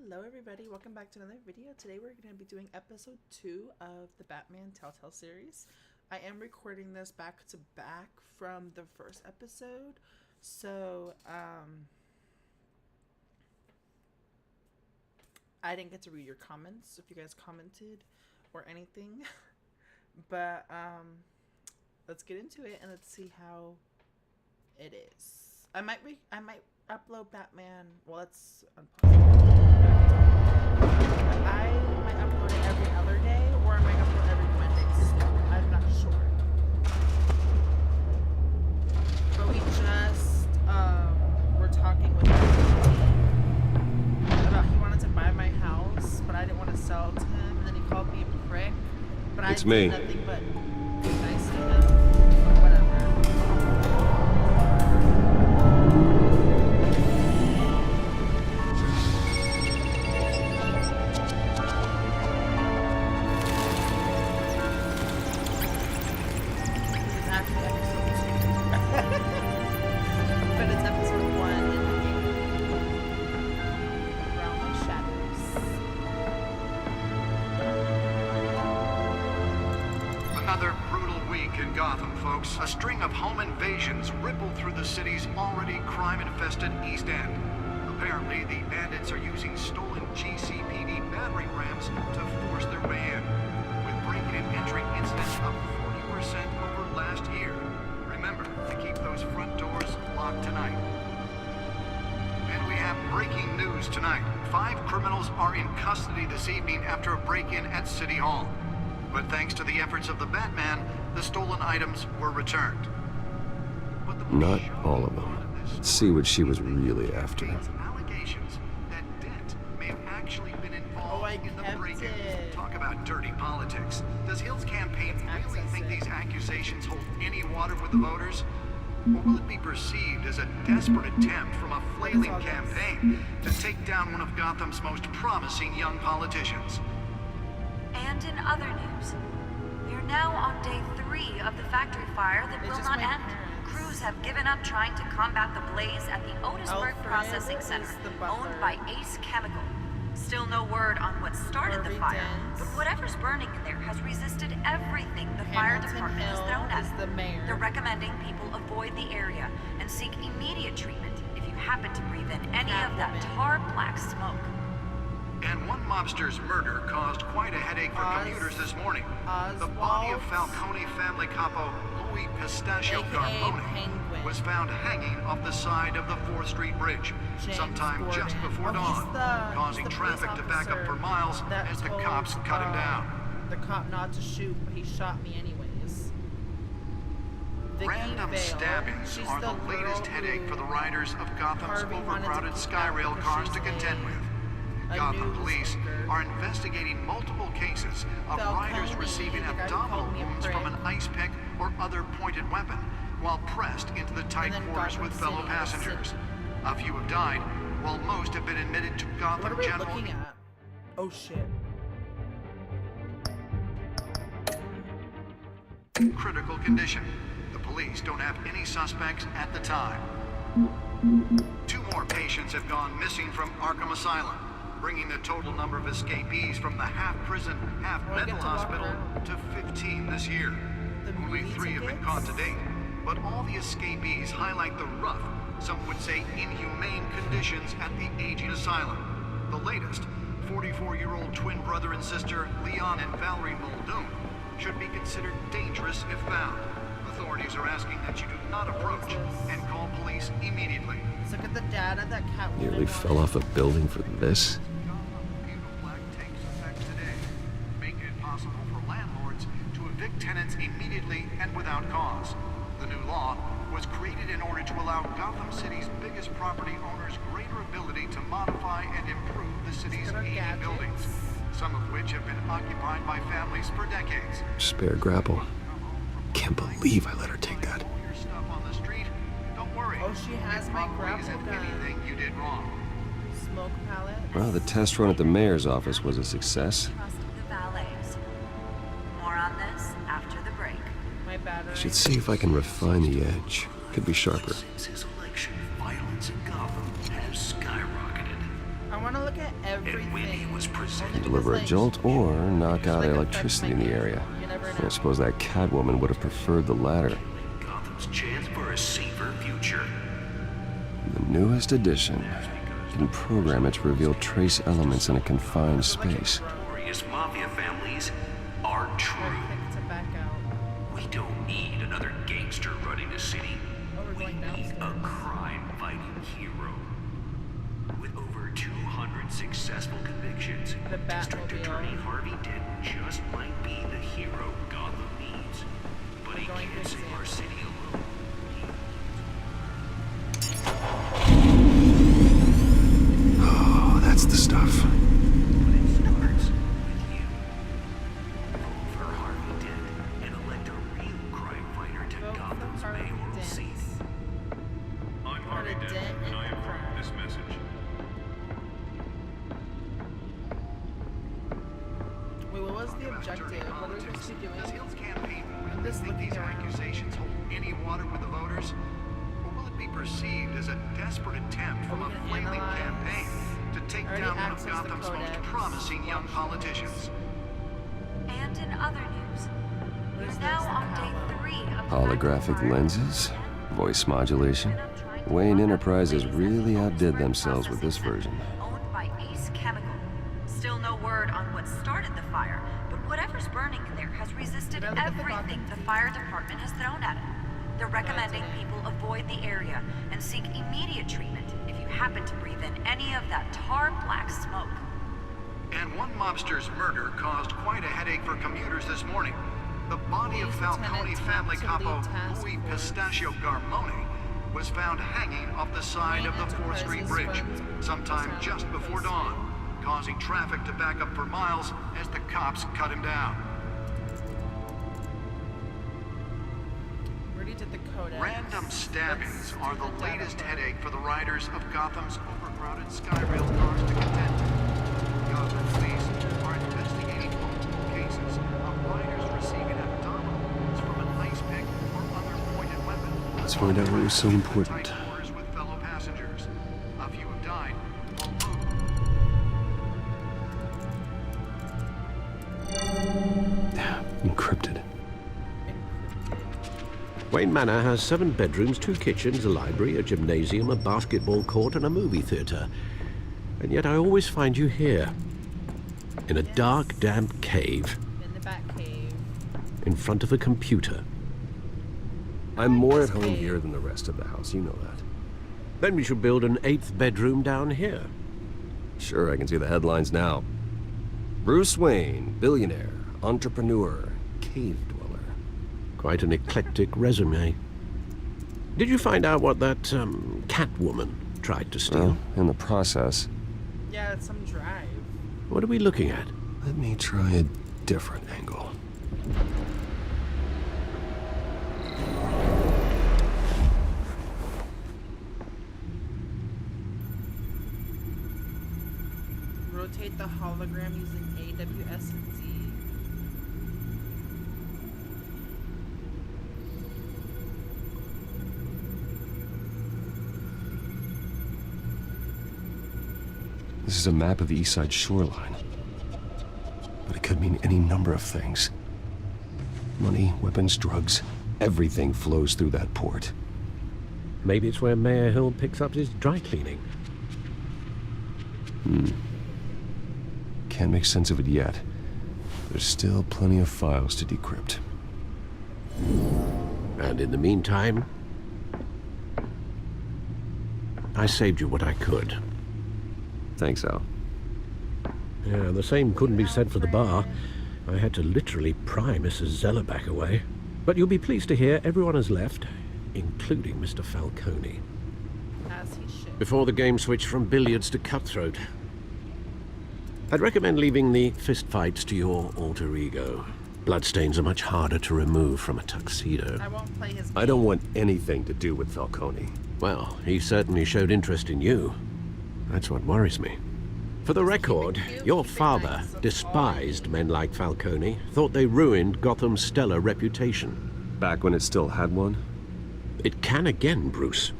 Hello everybody, welcome back to another video. Today we're going to be doing episode 2 of the Batman Telltale series. I am recording this back to back from the first episode, so I didn't get to read your comments if you guys commented or anything. But let's get into it and let's see how it is. I might upload Batman. Well, let's unpause. I might upload it every other day, or I might upload every Monday soon. I'm not sure. But we just were talking with him about he wanted to buy my house, but I didn't want to sell it to him, and then he called me a prick. But I did nothing but be nice to him. But whatever. A string of home invasions rippled through the city's already crime-infested East End. Apparently, the bandits are using stolen GCPD battering rams to force their way in, with break-in and entry incidents up 40% over last year. Remember to keep those front doors locked tonight. And we have breaking news tonight. 5 criminals are in custody this evening after a break-in at City Hall. But thanks to the efforts of the Batman, the stolen items were returned. Not all of them. Let's see what she was really after. Allegations that Dent may have actually been involved in the break-in. Talk about dirty politics. Does Hill's campaign really think these accusations hold any water with the voters? Or will it be perceived as a desperate attempt from a flailing campaign to take down one of Gotham's most promising young politicians? And in other news, we are now on day 3 of the factory fire that will not end. Crews have given up trying to combat the blaze at the Otisburg Processing Center, owned by Ace Chemical. Still no word on what started the fire, but whatever's burning in there has resisted everything the fire department has thrown at it. They're recommending people avoid the area and seek immediate treatment if you happen to breathe in any of that tar black smoke. And one mobster's murder caused quite a headache for commuters this morning. The body of Falcone family capo Louis Pistachio Carbone was found hanging off the side of the 4th Street Bridge sometime just before dawn, causing traffic to back up for miles as the cops cut him down. The cop not to shoot, but he shot me anyways. Random stabbings are the latest headache for the riders of Gotham's overcrowded Skyrail cars to contend with. Gotham police are investigating multiple cases of riders receiving abdominal wounds from an ice pick or other pointed weapon while pressed into the tight quarters with fellow passengers. A few have died, while most have been admitted to Gotham General. What are we looking at? Oh shit. Critical condition. The police don't have any suspects at the time. 2 more patients have gone missing from Arkham Asylum, bringing the total number of escapees from the half-prison, half-mental hospital to 15 this year. Only 3 have been caught to date, but all the escapees highlight the rough, some would say inhumane conditions at the aging asylum. The latest, 44-year-old twin brother and sister Leon and Valerie Muldoon, should be considered dangerous if found. Authorities are asking that you do not approach and call police immediately. Look at the data that Catwoman Nearly fell off a building for this. Making it possible for landlords to evict tenants immediately and without cause. The new law was created in order to allow Gotham City's biggest property owners greater ability to modify and improve the city's aging buildings, some of which have been occupied by families for decades. Spare grapple. Can't believe I let her take that. Your stuff on the street, don't worry. Oh, she has my grapple gun. Anything you did wrong. Smoke palette. Well, the test run at the mayor's office was a success. Trust the valets. More on this after the break. My battery. I should see if I can refine the edge. Could be sharper. Since his election, violence in Gotham has skyrocketed. I want to look at everything. And when he was presented, Deliver a jolt or knock out electricity in the area. You never know. I suppose that Catwoman would have preferred the latter. Gotham's chance for a safer future. The newest edition. Can program it to reveal trace elements in a confined space. Glorious mafia families are true. Pick to back out. We don't need another gangster running the city. Oh, we're We going need a downstairs. crime-fighting hero. With over 200 successful convictions, The District Batmobile. Attorney Harvey Dent just might be the hero Gotham needs. But he We're going can't to save exam. our city alone. Oh, that's the stuff. But it starts with you. Vote for Harvey Dent and elect a real crime fighter to Vote for Gotham's Harvey mayoral Dent. seat. I'm Harvey a Dent, dent in and I the approve crime. this message. Wait, what was the objective? What are we supposed to be Does doing? Hill's campaign I'm really just think looking these around. accusations hold any water with the voters? Or will it be perceived as a desperate attempt from Are a we gonna flailing analyze? campaign to take I already down one of accessed the Gotham's most codex. promising young politicians? And in other news, What is we're now this? on Hollow. day 3 of the Holographic Factory Fire. lenses, voice modulation. Wayne Enterprises really outdid themselves with this version. Owned by Ace Chemical. Still no word on what started the fire, but whatever's burning in there has resisted Did I look at the everything bottom? the fire department has thrown at it. They're recommending didn't. people avoid the area and seek immediate treatment if you happen to breathe in any of that tar black smoke. And one mobster's murder caused quite a headache for commuters this morning. The body of Police Falcone Lieutenant family tapped to capo lead task Louis force. Pistachio Garmone was found hanging off the side of the 4th Street Bridge sometime just before dawn, causing traffic to back up for miles as the cops cut him down. Where did the codex? Random stabbings Let's are do the data latest part. headache for the riders of Gotham's overcrowded Skyrail cars to contend with. Gotham police are investigating multiple cases of riders receiving abdominal wounds from an ice pick or other pointed weapon. Let's find out what was so important. Tight quarters with fellow passengers. A few have died, while Encrypted. Wayne Manor has 7 bedrooms, 2 kitchens, a library, a gymnasium, a basketball court, and a movie theater. And yet I always find you here, in a dark, damp cave, In the back cave. in front of a computer. I'm more at home here than the rest of the house, you know that. Then we should build an 8th bedroom down here. Sure, I can see the headlines now. Bruce Wayne, billionaire, entrepreneur, cave dweller. Quite an eclectic resume. Did you find out what that, Catwoman tried to steal? Well, in the process, Yeah, it's some drive. What are we looking at? let me try a different angle. Rotate the hologram using AWS and Z. This is a map of the east side shoreline. But it could mean any number of things. Money, weapons, drugs, everything flows through that port. Maybe it's where Mayor Hill picks up his dry cleaning. Can't make sense of it yet. There's still plenty of files to decrypt. And in the meantime, I saved you what I could. Thanks, Al. Yeah, the same couldn't be said for the bar. I had to literally pry Mrs. Zeller back away. But you'll be pleased to hear everyone has left, including Mr. Falcone. As he should. Before the game switched from billiards to cutthroat. I'd recommend leaving the fistfights to your alter ego. Bloodstains are much harder to remove from a tuxedo. I won't play his game. I don't want anything to do with Falcone. Well, he certainly showed interest in you. That's what worries me. For the record, your father despised men like Falcone, thought they ruined Gotham's stellar reputation. Back when it still had one? It can again, Bruce.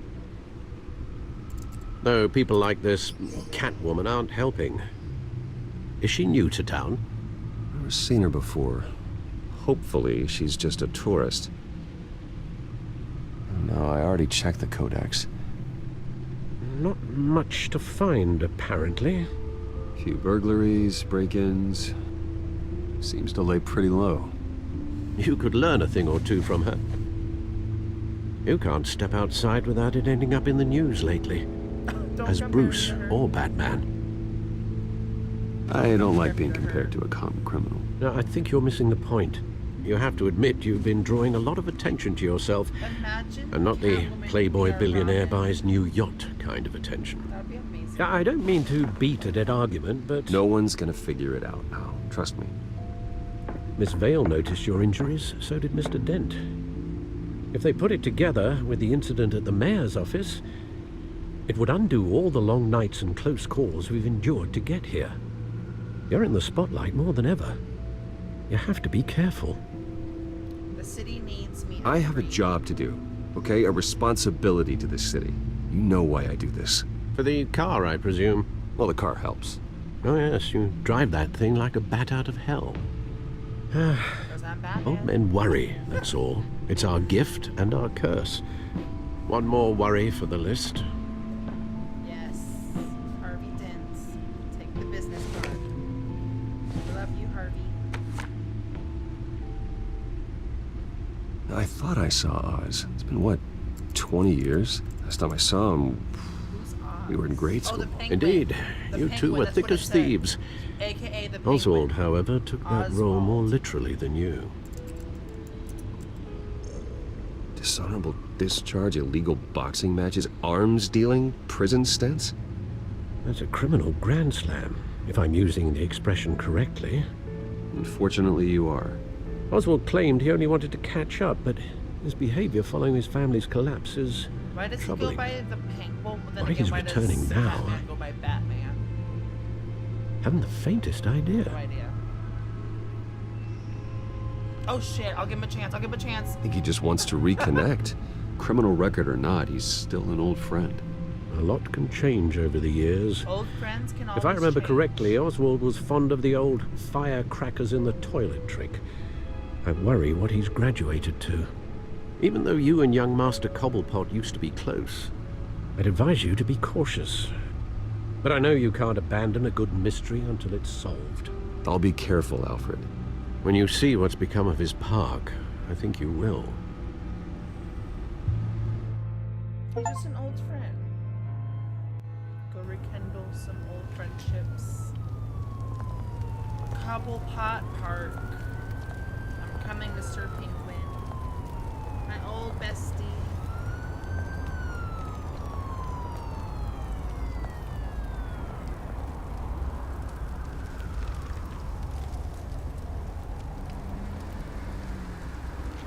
Though people like this Catwoman aren't helping. Is she new to town? I've never seen her before. Hopefully, she's just a tourist. No, I already checked the codex. Not much to find, apparently. Few burglaries, break-ins. Seems to lay pretty low. You could learn a thing or two from her. You can't step outside without it ending up in the news lately. As Bruce or Batman. I don't like being compared to a common criminal. No, I think you're missing the point. You have to admit you've been drawing a lot of attention to yourself. Imagine And not the Catwoman playboy PR billionaire Robin. buys new yacht kind of attention. That'd be amazing. Yeah, I don't mean to beat a dead argument, but... No one's gonna figure it out now. Trust me. Miss Vale noticed your injuries, so did Mr. Dent. If they put it together with the incident at the mayor's office, it would undo all the long nights and close calls we've endured to get here. You're in the spotlight more than ever. You have to be careful. The city needs me. I have a job to do, okay? A responsibility to this city. You know why I do this. For the car, I presume. Well, the car helps. Oh yes, you drive that thing like a bat out of hell. Because I'm Batman. Old men worry, that's all. It's our gift and our curse. One more worry for the list. Yes. Harvey Dent. Take the business card. Love you, Harvey. I thought I saw Oz. It's been, what, 20 years? Last time I saw him, Who's Oz? we were in grade Oh, school. the penguin. Indeed, The you two penguin, were that's thick what it as said. thieves. AKA the penguin. Oswald, however, took that role more Oswald. literally than you. Dishonorable discharge, illegal boxing matches, arms dealing, prison stints? That's a criminal grand slam, if I'm using the expression correctly. Unfortunately, you are. Oswald claimed he only wanted to catch up, but his behavior following his family's collapse is Why does troubling. he go by the penguin? Well, then Why again, he's why returning does now, Batman go by Batman? Haven't the faintest idea. No idea. Oh shit, I'll give him a chance. I'll give him a chance. I think he just wants to reconnect. Criminal record or not, he's still an old friend. A lot can change over the years. Old friends can always If I remember change. correctly, Oswald was fond of the old firecrackers in the toilet trick. I worry what he's graduated to. Even though you and young Master Cobblepot used to be close, I'd advise you to be cautious. But I know you can't abandon a good mystery until it's solved. I'll be careful, Alfred. When you see what's become of his park, I think you will. He's just an old friend. Go rekindle some old friendships. Cobblepot Park. I'm coming, Mr. Penguin. My old bestie.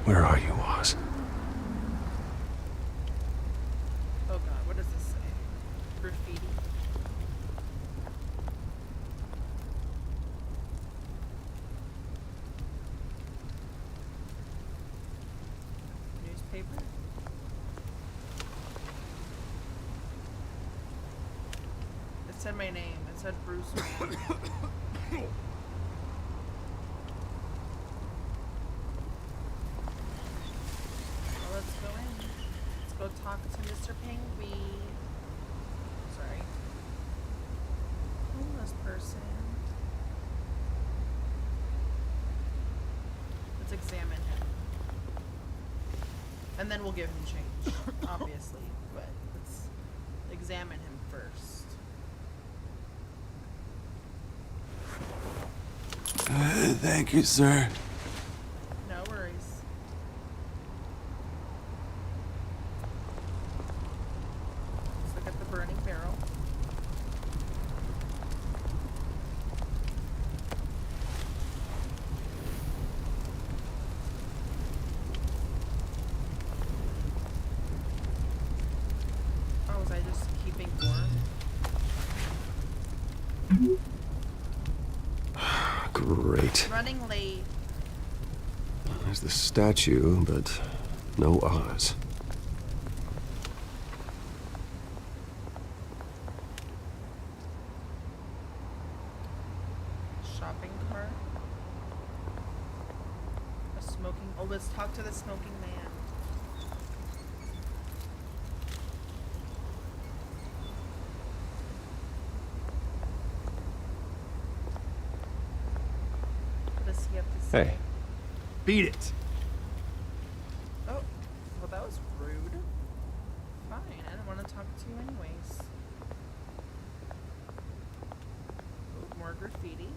Where are you, Oz? Oh god, what does this say? Graffiti. Newspaper? It said my name. It said Bruce Wayne. Well, let's go in. Let's go talk to Mr. Penguin. Sorry. Homeless person. Let's examine him. And then we'll give him change, obviously. But let's examine him first. Thank you, sir. No worries. Let's look at the burning barrel. Oh, was I just keeping warm? Great. Running late. There's the statue, but no Oz. shopping cart. A smoking. Oh, let's talk to the smoking man. What does he have to say? Hey. Beat it. Oh, well, that was rude. Fine, I didn't want to talk to you anyways. Oh, more graffiti.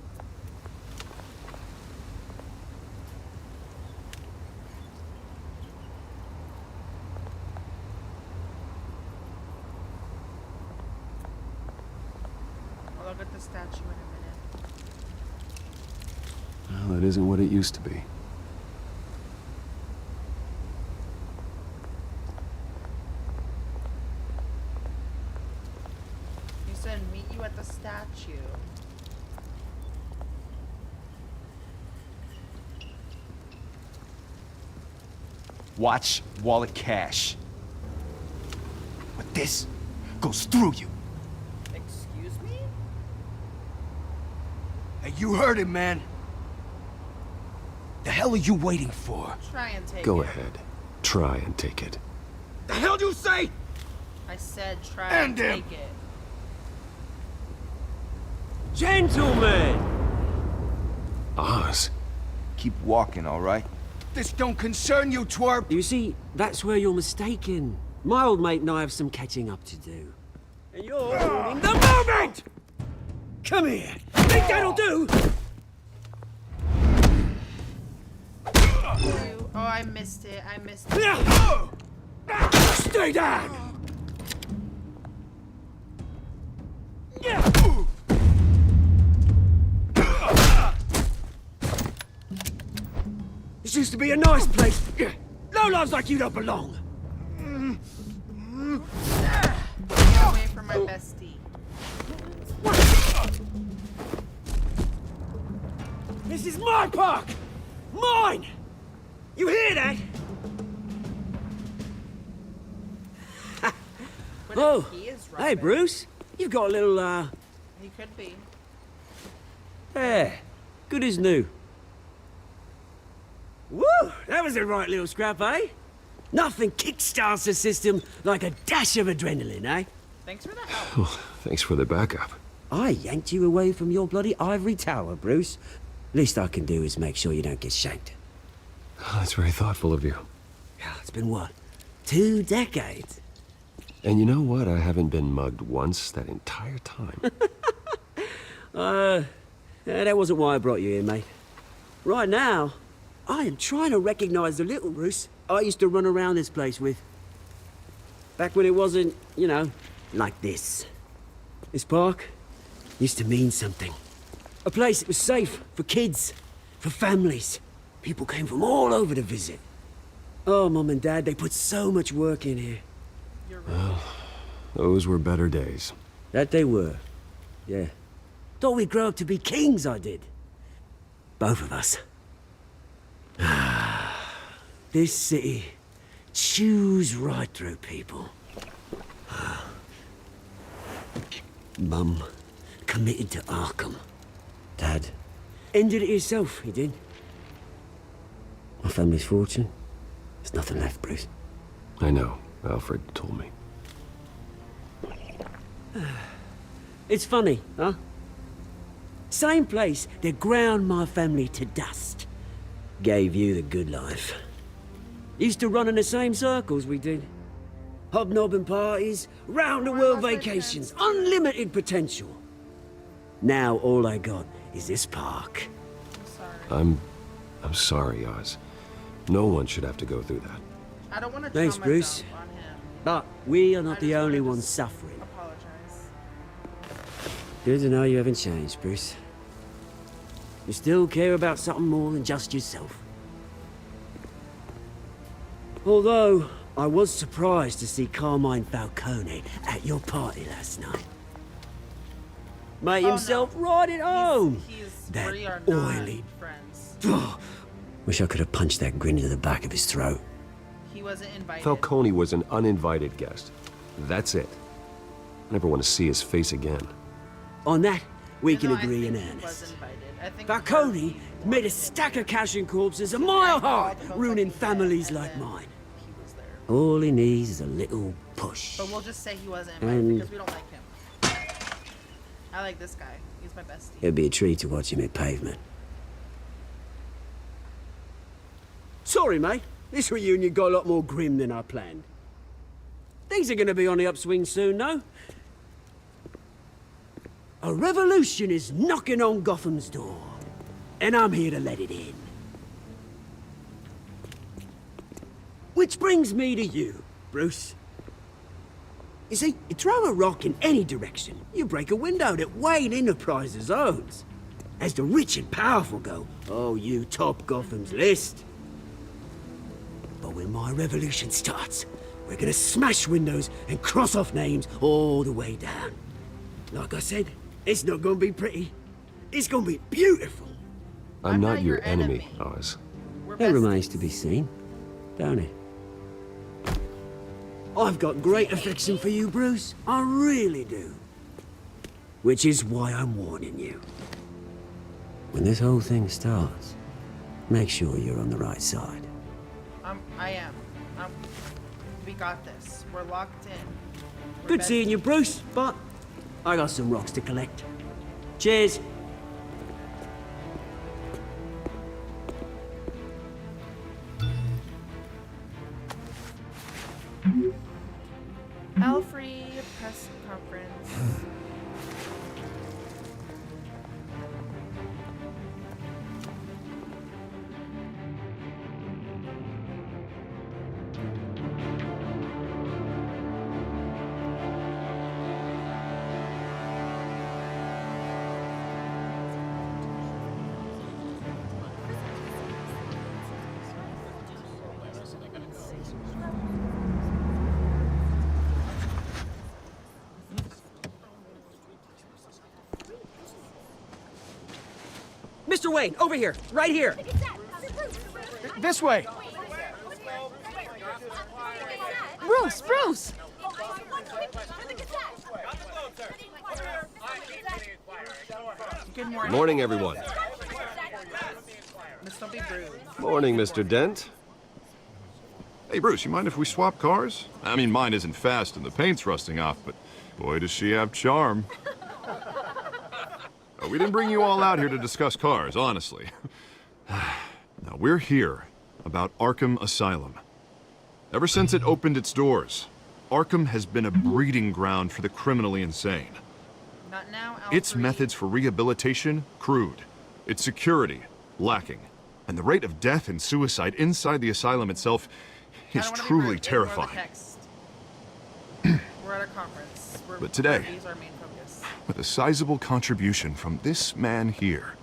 Well, I'll get the statue in a minute. Well, it isn't what it used to be. You said meet you at the statue. Watch wallet cash. But this goes through you. Excuse me? Hey, you heard him, man. The hell are you waiting for? Try and take Go it. ahead. Try and take it. The hell do you say? I said try End and him. take it. Gentlemen! Oz. Keep walking, all right? This don't concern you, twerp. You see, that's where you're mistaken. My old mate and I have some catching up to do. And you're ruining the moment! Come here. Think that'll do? Oh, I missed it. I missed it. Stay down! This used to be a nice place. No lives like you don't belong. Get away from my bestie. This is my park! Mine! You hear that? What Oh, if he is hey Robin? Bruce. You've got a little, He could be. yeah, good as new. Woo! That was a right little scrap, eh? Nothing kickstarts the system like a dash of adrenaline, eh? Thanks for the help. Thanks for the backup. I yanked you away from your bloody ivory tower, Bruce. Least I can do is make sure you don't get shanked. Oh, that's very thoughtful of you. Yeah, it's been what? 2 decades? And you know what? I haven't been mugged once that entire time. That wasn't why I brought you here, mate. Right now, I am trying to recognize the little Bruce I used to run around this place with. Back when it wasn't, you know, like this. This park used to mean something. A place that was safe for kids, for families. People came from all over to visit. Oh, Mum and Dad, they put so much work in here. You're right. Those were better days. That they were. Yeah. Thought we'd grow up to be kings, I did. Both of us. This city chews right through people. Mum committed to Arkham. Dad ended it himself, he did. My family's fortune. There's nothing left, Bruce. I know. Alfred told me. It's funny, huh? Same place that ground my family to dust. Gave you the good life. Used to run in the same circles we did. Hobnobbing parties, round-the-world vacations, unlimited potential. Now all I got is this park. I'm sorry. I'm sorry, Oz. No one should have to go through that. I don't want to Thanks, trauma Bruce. dump on him. But we are I not just the wanna only just ones suffering. Apologize. Good to know you haven't changed, Bruce. You still care about something more than just yourself. Although, I was surprised to see Carmine Falcone at your party last night. Made Oh, himself no. right at home. That We are not oily- friends. Wish I could have punched that grin into the back of his throat. He wasn't invited. Falcone was an uninvited guest. That's it. I never want to see his face again. On that, we You can know, I agree think in he was earnest. invited. I think Falcone Harvey made a wanted stack him. of cash and corpses a mile high, He felt ruining like he families did, like and then mine. He was there. All he needs is a little push. But we'll just say he wasn't invited And- because we don't like him. I like this guy. He's my bestie. It'd be a treat to watch him hit pavement. Sorry, mate. This reunion got a lot more grim than I planned. Things are gonna be on the upswing soon, though. A revolution is knocking on Gotham's door, and I'm here to let it in. Which brings me to you, Bruce. You see, you throw a rock in any direction, you break a window that Wayne Enterprises owns. As the rich and powerful go, oh, you top Gotham's list. But when my revolution starts, we're gonna smash windows and cross off names all the way down. Like I said, it's not gonna be pretty. It's gonna be beautiful. I'm not your enemy, Oz. We're That besties. remains to be seen, don't it? I've got great affection for you, Bruce. I really do. Which is why I'm warning you. When this whole thing starts, make sure you're on the right side. I am. We got this. We're locked in. We're Good seeing besties. you, Bruce, but I got some rocks to collect. Cheers. Alfred press conference. Mr. Wayne, over here, right here. This way. Bruce! Good morning. Morning, everyone. Let's don't be rude. Morning, Mr. Dent. Hey, Bruce, you mind if we swap cars? I mean, mine isn't fast and the paint's rusting off, but boy, does she have charm. We didn't bring you all out here to discuss cars, honestly. Now, we're here about Arkham Asylum. Ever since it opened its doors, Arkham has been a breeding ground for the criminally insane. Not now, Alfred. Its methods for rehabilitation, crude. Its security, lacking. And the rate of death and suicide inside the asylum itself I is don't wanna be truly rude. Ignore the terrifying. text. We're at a conference. But today- These are our main focus. With a sizable contribution from this man here,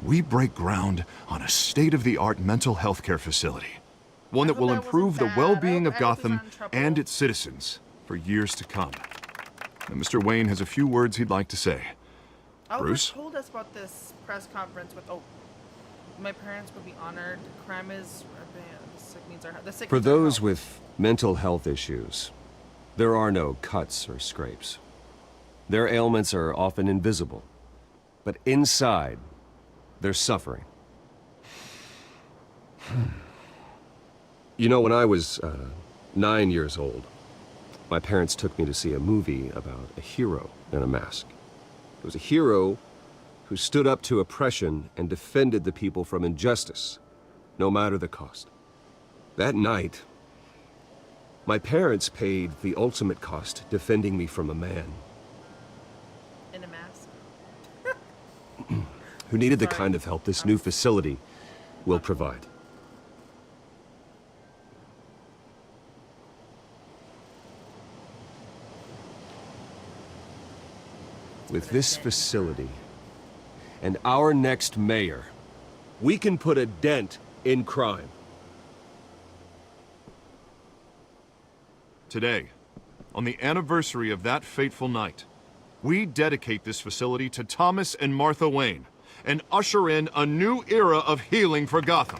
we break ground on a state-of-the-art mental health care facility. One that hope will that wasn't improve the bad. well-being I of hope I Gotham wasn't in trouble. and its citizens for years to come. And Mr. Wayne has a few words he'd like to say. Alfred Bruce? told us about this press conference with, my parents would be honored. Crime is the sick needs are the sick For needs are those helped. with mental health issues, there are no cuts or scrapes. Their ailments are often invisible, but inside, they're suffering. You know, when I was 9 years old, my parents took me to see a movie about a hero in a mask. It was a hero who stood up to oppression and defended the people from injustice, no matter the cost. That night, my parents paid the ultimate cost defending me from a man in a mask. who needed the kind of help this new facility will provide. With this facility and our next mayor, we can put a dent in crime. Today, on the anniversary of that fateful night, we dedicate this facility to Thomas and Martha Wayne and usher in a new era of healing for Gotham.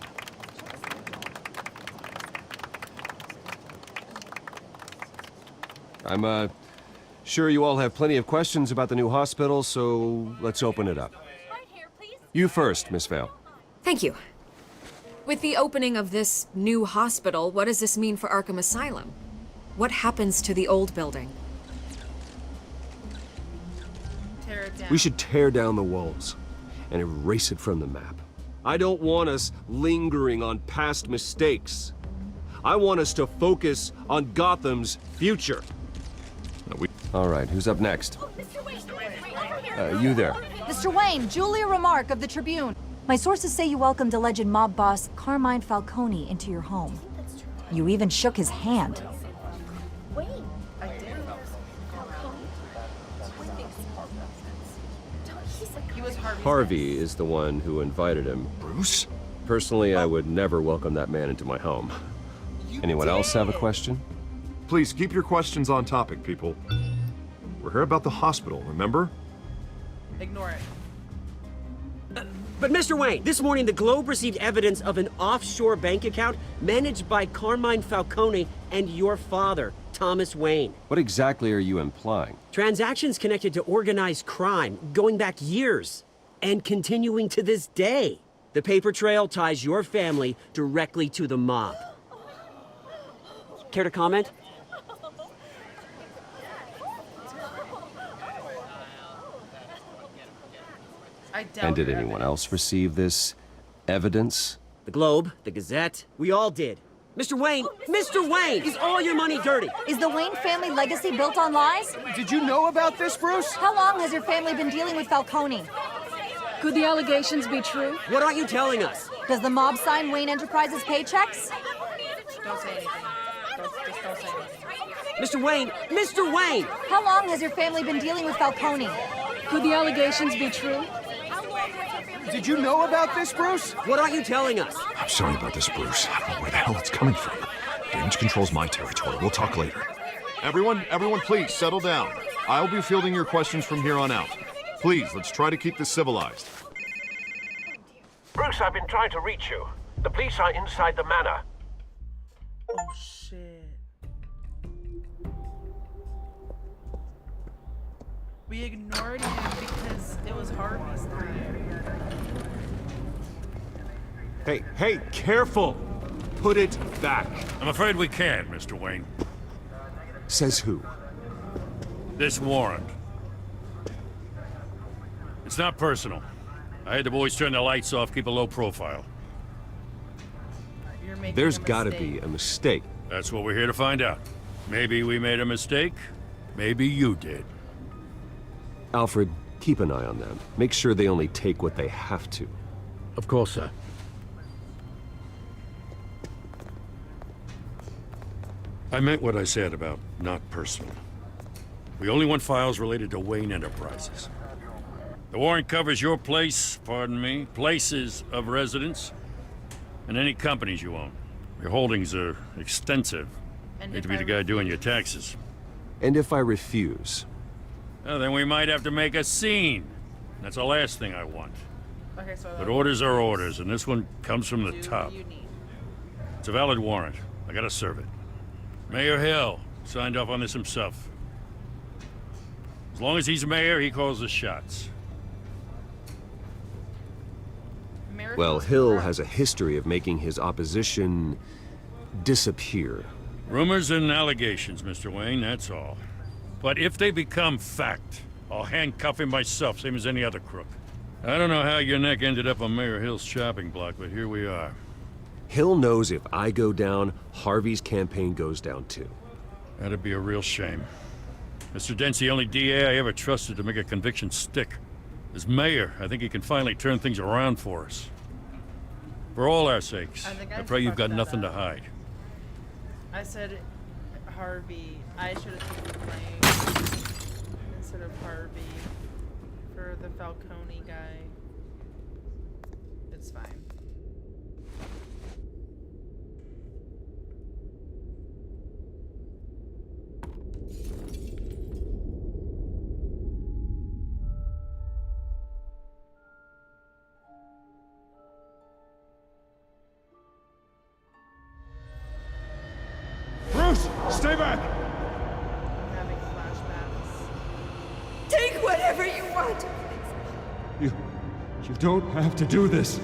I'm, Sure, you all have plenty of questions about the new hospital, so let's open it up. You first, Miss Vale. Thank you. With the opening of this new hospital, what does this mean for Arkham Asylum? What happens to the old building? Tear it down. We should tear down the walls and erase it from the map. I don't want us lingering on past mistakes. I want us to focus on Gotham's future. All right, who's up next? You there. Mr. Wayne, Julia Remark of the Tribune. My sources say you welcomed alleged mob boss Carmine Falcone into your home. You even shook his hand. Harvey is the one who invited him. Bruce? Personally, I would never welcome that man into my home. Anyone else have a question? Please keep your questions on topic, people. We're here about the hospital, remember? Ignore it. But Mr. Wayne, this morning the Globe received evidence of an offshore bank account managed by Carmine Falcone and your father, Thomas Wayne. What exactly are you implying? Transactions connected to organized crime going back years and continuing to this day. The paper trail ties your family directly to the mob. Care to comment? I doubt And did your anyone evidence. else receive this evidence? The Globe, the Gazette, we all did. Mr. Wayne, is all your money dirty? Is the Wayne family legacy built on lies? Did you know about this, Bruce? How long has your family been dealing with Falcone? Could the allegations be true? What aren't you telling us? Does the mob sign Wayne Enterprises paychecks? Don't say anything. Just don't say anything. Mr. Wayne! How long has your family been dealing with Falcone? Could the allegations be true? Did you know about this, Bruce? What aren't you telling us? I'm sorry about this, Bruce. I don't know where the hell it's coming from. Damage control's my territory. We'll talk later. Everyone, please settle down. I'll be fielding your questions from here on out. Please, let's try to keep this civilized. Bruce, I've been trying to reach you. The police are inside the manor. Oh shit. We ignored him because it was Harvey's time. Hey, careful! Put it back. I'm afraid we can't, Mr. Wayne. Says who? This warrant. It's not personal. I had the boys turn the lights off, keep a low profile. You're making There's a gotta mistake. be a mistake. That's what we're here to find out. Maybe we made a mistake. Maybe you did. Alfred, keep an eye on them. Make sure they only take what they have to. Of course, sir. I meant what I said about not personal. We only want files related to Wayne Enterprises. The warrant covers your place, pardon me, places of residence, and any companies you own. Your holdings are extensive. And Hate if to be the guy doing your taxes. And if I refuse? Well, then we might have to make a scene. That's the last thing I want. Okay, so But orders are orders, and this one comes from the do top. what you need. It's a valid warrant. I gotta serve it. Mayor Hill signed off on this himself. As long as he's mayor, he calls the shots. Well, Hill has a history of making his opposition disappear. Rumors and allegations, Mr. Wayne, that's all. But if they become fact, I'll handcuff him myself, same as any other crook. I don't know how your neck ended up on Mayor Hill's chopping block, but here we are. Hill knows if I go down, Harvey's campaign goes down too. That'd be a real shame. Mr. Dent's the only DA I ever trusted to make a conviction stick. As mayor, I think he can finally turn things around for us. For all our sakes, I pray you've got nothing to hide. I said Harvey. I should have taken the blame instead of Harvey for the Falcone guy. It's fine. Bruce, stay back! I'm having flashbacks. What? You don't have to do this.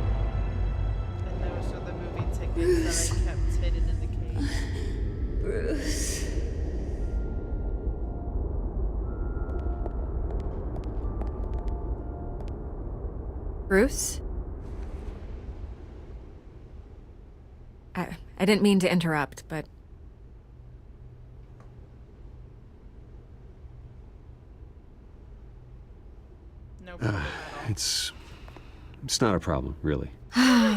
And those are the movie tickets that I kept hidden in the case. Bruce. Bruce? I didn't mean to interrupt, but... No problem at all. It's not a problem, really.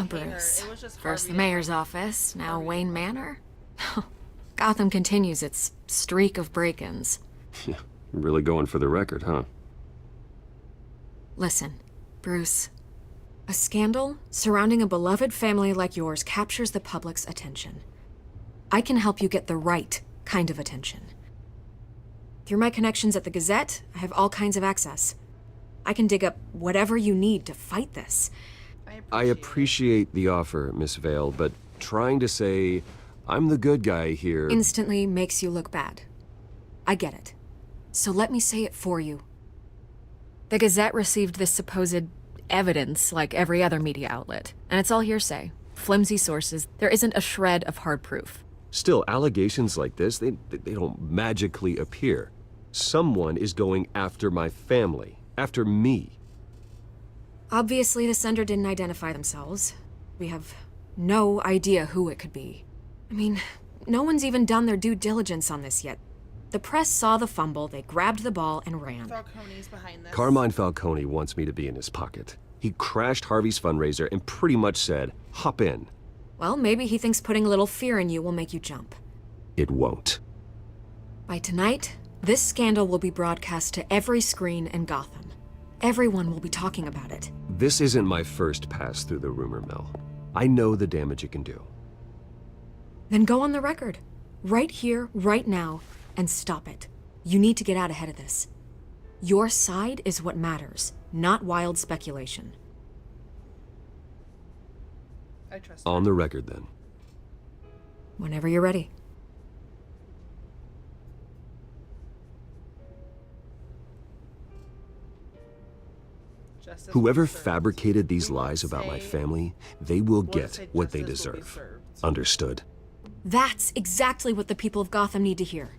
Bruce. It was just First the Harvey. mayor's office, now Wayne Manor. Gotham continues its streak of break-ins. Yeah, you're really going for the record, huh? Listen, Bruce. A scandal surrounding a beloved family like yours captures the public's attention. I can help you get the right kind of attention. Through my connections at the Gazette, I have all kinds of access. I can dig up whatever you need to fight this. I appreciate the offer, Miss Vale, but trying to say I'm the good guy here... Instantly makes you look bad. I get it. So let me say it for you. The Gazette received this supposed evidence like every other media outlet, and it's all hearsay. Flimsy sources. There isn't a shred of hard proof. Still, allegations like this, they don't magically appear. Someone is going after my family, after me. Obviously, the sender didn't identify themselves. We have no idea who it could be. I mean, no one's even done their due diligence on this yet. The press saw the fumble, they grabbed the ball and ran. Falcone's behind this. Carmine Falcone wants me to be in his pocket. He crashed Harvey's fundraiser and pretty much said, hop in. Well, maybe he thinks putting a little fear in you will make you jump. It won't. By tonight, this scandal will be broadcast to every screen in Gotham. Everyone will be talking about it. This isn't my first pass through the rumor mill. I know the damage it can do. Then go on the record. Right here, right now, and stop it. You need to get out ahead of this. Your side is what matters, not wild speculation. I trust On the record, then. Whenever you're ready. Justice Whoever will be served. fabricated these We won't lies about my say- family, they will we'll get say what they justice will be deserve. served. Understood? That's exactly what the people of Gotham need to hear.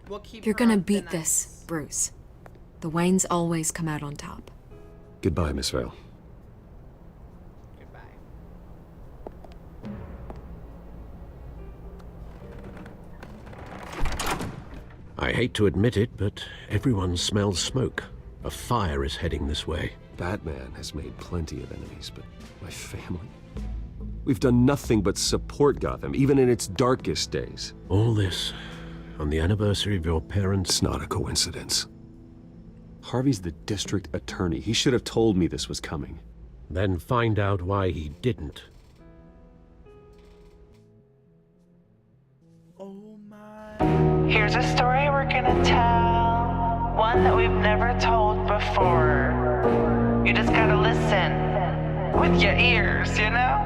We'll keep You're her gonna on thin beat ice. this, Bruce. The Waynes always come out on top. Goodbye, Miss Vale. Goodbye. I hate to admit it, but everyone smells smoke. A fire is heading this way. Batman has made plenty of enemies, but my family? We've done nothing but support Gotham, even in its darkest days. All this on the anniversary of your parents' It's not a coincidence. Harvey's the district attorney. He should have told me this was coming. Then find out why he didn't. Oh my. Here's a story we're gonna tell. One that we've never told before. You just gotta listen with your ears, you know?